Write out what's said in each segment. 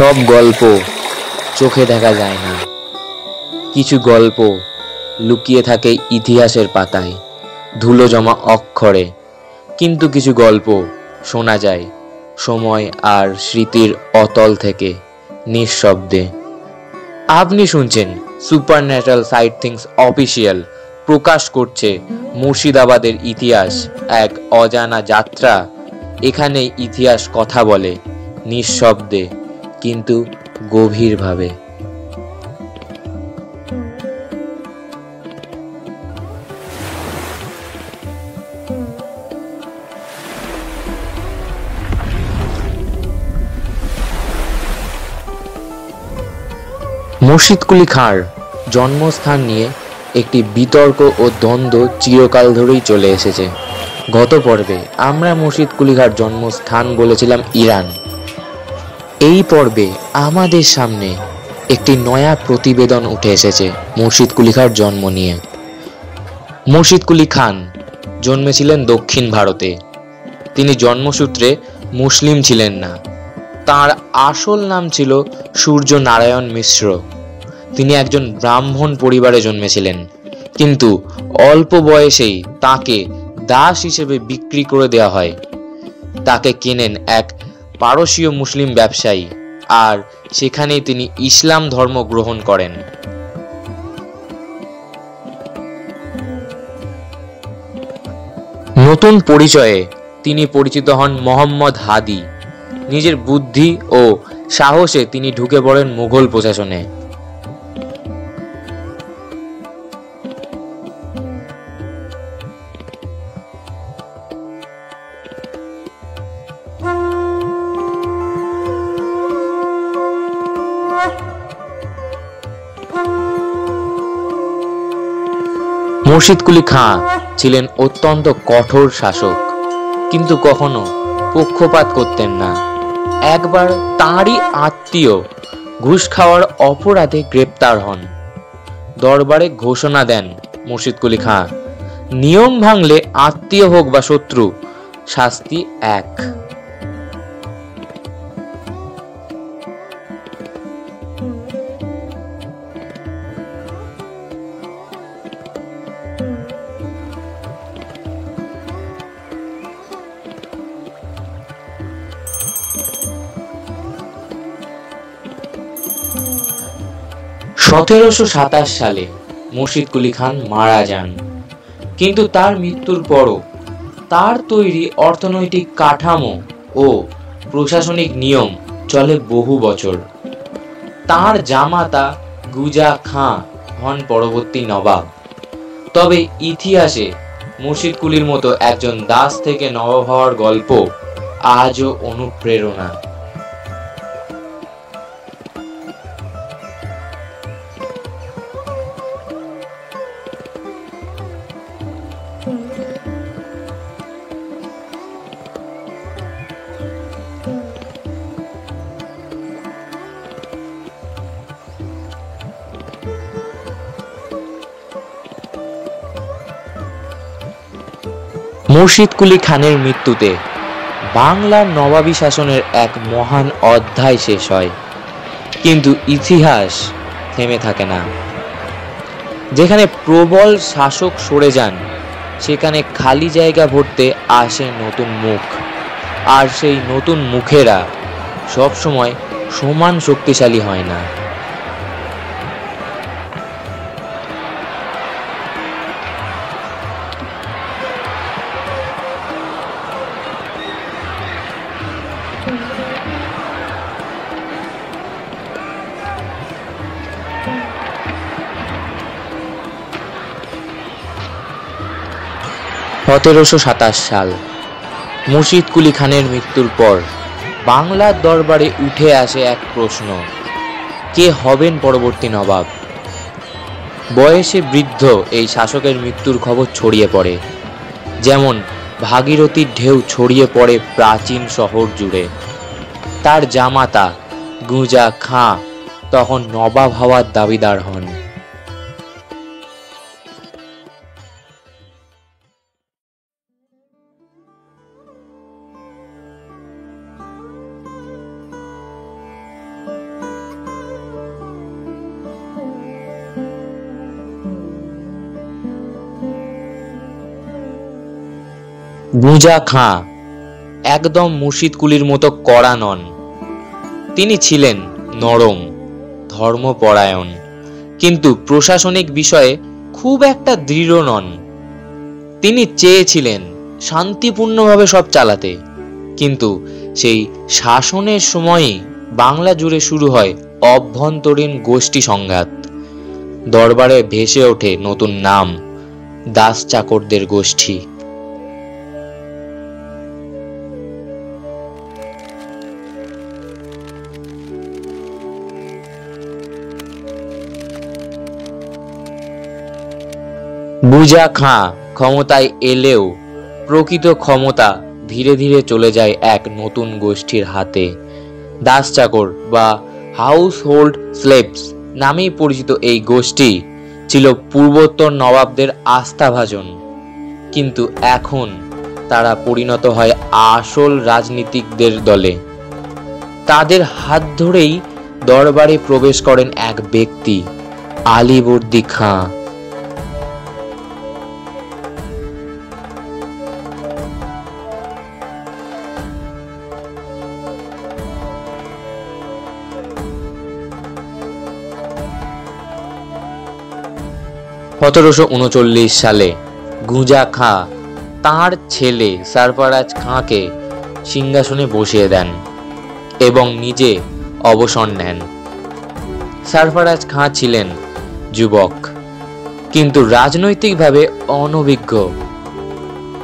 সব গল্প চোখে দেখা যায় না, কিছু গল্প লুকিয়ে থাকে ইতিহাসের পাতায়, ধুলো জমা অক্ষরে। কিন্তু কিছু গল্প শোনা যায় সময় আর স্মৃতির অতল থেকে, নিঃশব্দে। আপনি শুনছেন supernatural side things official প্রকাশ করছে মুর্শিদাবাদের ইতিহাস, এক অজানা যাত্রা। এখানে ইতিহাস কথা বলে, নিঃশব্দে কিন্তু গভীরভাবে। মুর্শিদকুলি খাঁর জন্মস্থান নিয়ে একটি বিতর্ক ও দ্বন্দ্ব চিরকাল ধরেই চলে এসেছে। গত পর্বে আমরা মুর্শিদকুলি খাঁর জন্মস্থান বলেছিলাম ইরান। এই পর্বে আমাদের সামনে একটি নয়া প্রতিবেদন উঠে এসেছে মুর্শিদকুলি খাঁর জন্ম নিয়ে। মুর্শিদকুলি খান জন্মেছিলেন দক্ষিণ ভারতে। তিনি জন্মসূত্রে মুসলিম ছিলেন না। তার আসল নাম ছিল সূর্য নারায়ণ মিশ্র। তিনি একজন ব্রাহ্মণ পরিবারে জন্মেছিলেন, কিন্তু অল্প বয়সেই তাকে দাস হিসেবে বিক্রি করে দেওয়া হয়। তাকে কেনেন এক পারসীয় মুসলিম ব্যবসায়ী, আর সেখানেই তিনি ইসলাম ধর্ম গ্রহণ করেন। নতুন পরিচয়ে তিনি পরিচিত হন মোহাম্মদ হাদি। নিজের বুদ্ধি ও সাহসে তিনি ঢুকে পড়েন মুঘল প্রশাসনে। মুর্শিদকুলি খাঁ ছিলেন অত্যন্ত কঠোর শাসক, কিন্তু কখনো পক্ষপাত করতেন না। একবার তাঁরই আত্মীয় ঘুষ খাওয়ার অপরাধে গ্রেপ্তার হন। দরবারে ঘোষণা দেন মুর্শিদকুলি খাঁ, নিয়ম ভাঙলে আত্মীয় হোক বা শত্রু, শাস্তি এক। 1727 সালে মুর্শিদকুলি খান মারা যান, কিন্তু তার মৃত্যুর পরও তার তৈরি অর্থনৈতিক কাঠামো ও প্রশাসনিক নিয়ম চলে বহু বছর। তার জামাতা গুজা খাঁ হন পরবর্তী নবাব। তবে ইতিহাসে মুর্শিদকুলির মতো একজন দাস থেকে নবাব হওয়ার গল্প আজও অনুপ্রেরণা। মুর্শিদকুলি খানের মৃত্যুতে বাংলার নবাবী শাসনের এক মহান অধ্যায় শেষ হয়, কিন্তু ইতিহাস থেমে থাকে না। যেখানে প্রবল শাসক সরে যান, সেখানে খালি জায়গা ভরতে আসে নতুন মুখ, আর সেই নতুন মুখেরা সবসময় সমান শক্তিশালী হয় না। সাল মুর্শিদকুলি খানের মৃত্যুর পর বাংলার দরবারে উঠে আসে এক প্রশ্ন, কে হবেন পরবর্তী নবাব? বয়সে বৃদ্ধ এই শাসকের মৃত্যুর খবর ছড়িয়ে পড়ে, যেমন ভাগীরথীর ঢেউ ছড়িয়ে পড়ে প্রাচীন শহর জুড়ে। তার জামাতা গুজা খাঁ তখন নবাব হওয়ার দাবিদার হন। গুঁজা খাঁ একদম মুর্শিদকুলির মতো কড়া নন। তিনি ছিলেন নরম, ধর্মপরায়ণ, কিন্তু প্রশাসনিক বিষয়ে খুব একটা দৃঢ় নন। তিনি চেয়েছিলেন শান্তিপূর্ণভাবে সব চালাতে, কিন্তু সেই শাসনের সময়ই বাংলা জুড়ে শুরু হয় অভ্যন্তরীণ গোষ্ঠী সংঘাত। দরবারে ভেসে ওঠে নতুন নাম, দাস চাকরদের গোষ্ঠী। গুঁজা খাঁ ক্ষমতায় এলেও প্রকৃত ক্ষমতা ধীরে ধীরে চলে যায় এক নতুন গোষ্ঠীর হাতে। দাস চাকর বা হাউস হোল্ড স্লেভস নামেই পরিচিত এই গোষ্ঠী ছিল পূর্বোত্তর নবাবদের আস্থাভাজন, কিন্তু এখন তারা পরিণত হয় আসল রাজনীতিকদের দলে। তাদের হাত ধরেই দরবারে প্রবেশ করেন এক ব্যক্তি, আলীবর্দী খাঁ। সালে গুঁজা খাঁ তাঁর ছেলে সরফরাজ খাঁকে সিংহাসনে বসিয়ে দেন এবং নিজে অবসর নেন। সরফরাজ খাঁ ছিলেন যুবক, কিন্তু রাজনৈতিকভাবে অনভিজ্ঞ।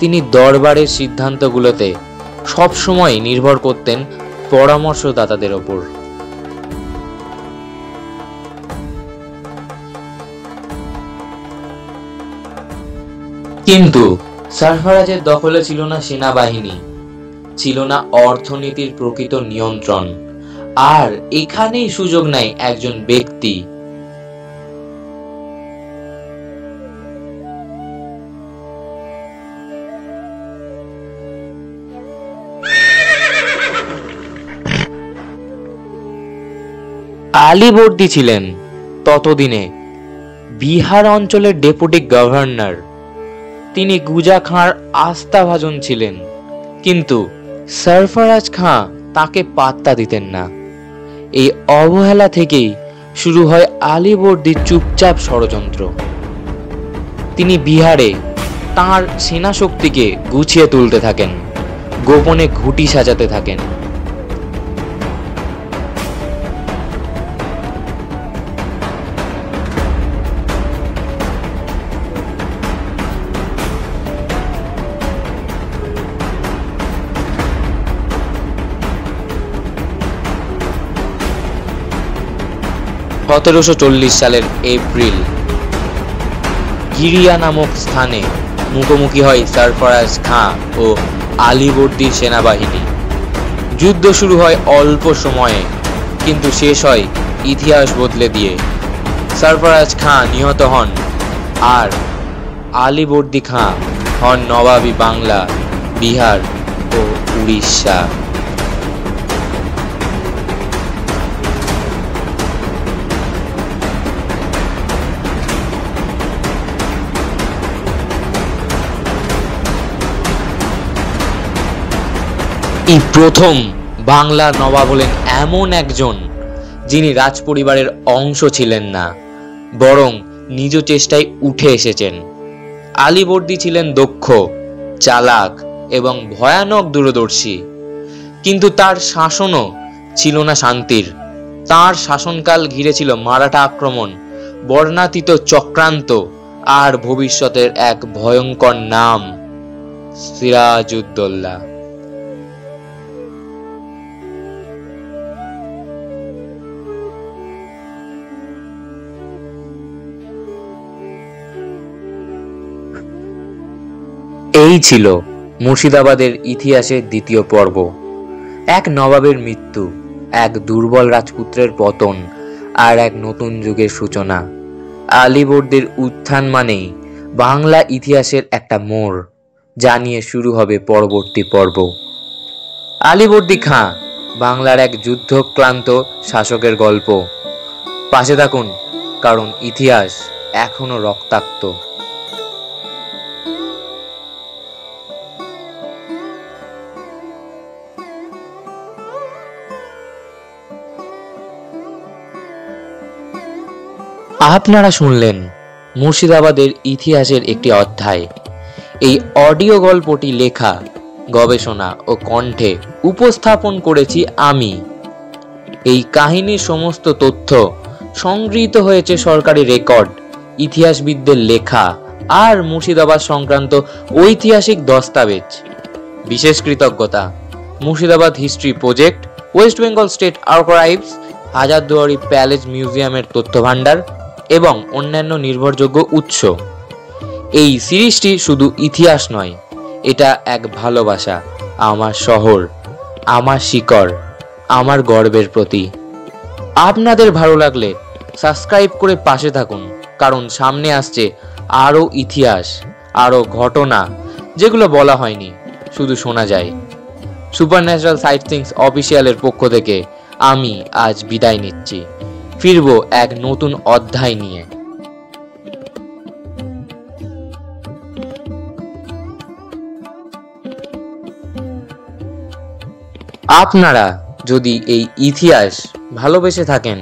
তিনি দরবারের সিদ্ধান্তগুলোতে সবসময় নির্ভর করতেন পরামর্শদাতাদের ওপর। কিন্তু সরফরাজের দখলে ছিল না সেনাবাহিনী, ছিল না অর্থনীতির প্রকৃত নিয়ন্ত্রণ, আর এখানেই সুযোগ নেয় একজন ব্যক্তি, আলীবর্দী ছিলেন ততদিনে বিহার অঞ্চলের ডেপুটি গভর্নর। তিনি গুঁজা খাঁর আস্থাভাজন ছিলেন, কিন্তু সরফরাজ খাঁ তাকে পাত্তা দিতেন না। এই অবহেলা থেকেই শুরু হয় আলীবর্দীর চুপচাপ ষড়যন্ত্র। তিনি বিহারে তাঁর সেনা শক্তিকে গুছিয়ে তুলতে থাকেন, গোপনে ঘুঁটি সাজাতে থাকেন। সালের এপ্রিল গিরিয়া নামক স্থানে মুখোমুখি হয় সরফরাজ খাঁ ও আলীবর্দীর সেনাবাহিনী। যুদ্ধ শুরু হয় অল্প সময়ে, কিন্তু শেষ হয় ইতিহাস বদলে দিয়ে। সরফরাজ খাঁ নিহত হন আর আলীবর্দী খাঁ হন নবাবী বাংলা, বিহার ও উড়িষ্যা। এই প্রথম বাংলার নবাব হলেন এমন একজন যিনি রাজপরিবারের অংশ ছিলেন না, বরং নিজ চেষ্টায় উঠে এসেছেন। আলীবর্দী ছিলেন দক্ষ, চালাক এবং ভয়ানক দূরদর্শী, কিন্তু তার শাসনও ছিল না শান্তির। তার শাসনকাল ঘিরে ছিল মারাঠা আক্রমণ, বর্ণাতীত চক্রান্ত আর ভবিষ্যতের এক ভয়ঙ্কর নাম, সিরাজউদ্দৌলা। এই ছিল মুর্শিদাবাদের ইতিহাসের দ্বিতীয় পর্ব। এক নবাবের মৃত্যু, এক দুর্বল রাজপুত্রের পতন, আর এক নতুন যুগের সূচনা। আলীবর্দীর উত্থান মানেই বাংলা ইতিহাসের একটা মোড়, যা নিয়ে শুরু হবে পরবর্তী পর্ব। আলীবর্দী খাঁ বাংলার এক যুদ্ধক্লান্ত শাসকের গল্প। পাশে থাকুন, কারণ ইতিহাস এখনো রক্তাক্ত। আপনারা শুনলেন মুর্শিদাবাদের ইতিহাসের একটি অধ্যায়। এই অডিও গল্পটি লেখা, গবেষণা ও কণ্ঠে উপস্থাপন করেছি আমি। এই কাহিনীর সমস্ত তথ্য সংগৃহীত হয়েছে সরকারি রেকর্ড, ইতিহাসবিদদের লেখা আর মুর্শিদাবাদ সংক্রান্ত ঐতিহাসিক দস্তাবেজ। বিশেষ কৃতজ্ঞতা Murshidabad history project, West Bengal state archives, Hazarduari palace মিউজিয়ামের তথ্য ভাণ্ডার এবং অন্যান্য নির্ভরযোগ্য উৎস। এই সিরিজটি শুধু ইতিহাস নয়, এটা এক ভালোবাসা আমার শহর, আমার শিকড়, আমার গর্বের প্রতি। আপনাদের ভালো লাগলে সাবস্ক্রাইব করে পাশে থাকুন, কারণ সামনে আসছে আরও ইতিহাস, আরও ঘটনা যেগুলো বলা হয়নি, শুধু শোনা যায়। সুপারন্যাচারাল সাইট থিংস অফিসিয়ালের পক্ষ থেকে আমি আজ বিদায় নিচ্ছি। ফিরব এক নতুন অধ্যায় নিয়ে। আপনারা যদি এই ইতিহাস ভালোবেসে থাকেন,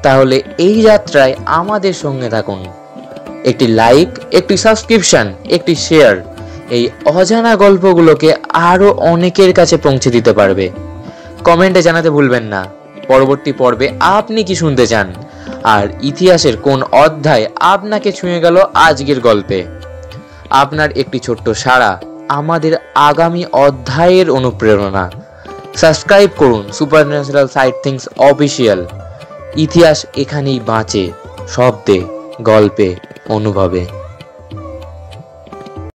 তাহলে এই যাত্রায় আমাদের সঙ্গে থাকুন। একটি লাইক, একটি সাবস্ক্রিপশন, একটি শেয়ার এই অজানা গল্পগুলোকে আরো অনেকের কাছে পৌঁছে দিতে পারবে। কমেন্টে জানাতে ভুলবেন না পরবর্তী পর্বে আপনি কি শুনতে চান, আর ইতিহাসের কোন অধ্যায় আপনাকে ছুঁয়ে গেল আজকের গল্পে। আপনার একটি ছোট্ট সাড়া আমাদের আগামী অধ্যায়ের অনুপ্রেরণা। সাবস্ক্রাইব করুন সুপারন্যাচারাল সাইট থিংস অফিসিয়াল। ইতিহাস এখানেই বাঁচে, শব্দে, গল্পে, অনুভবে।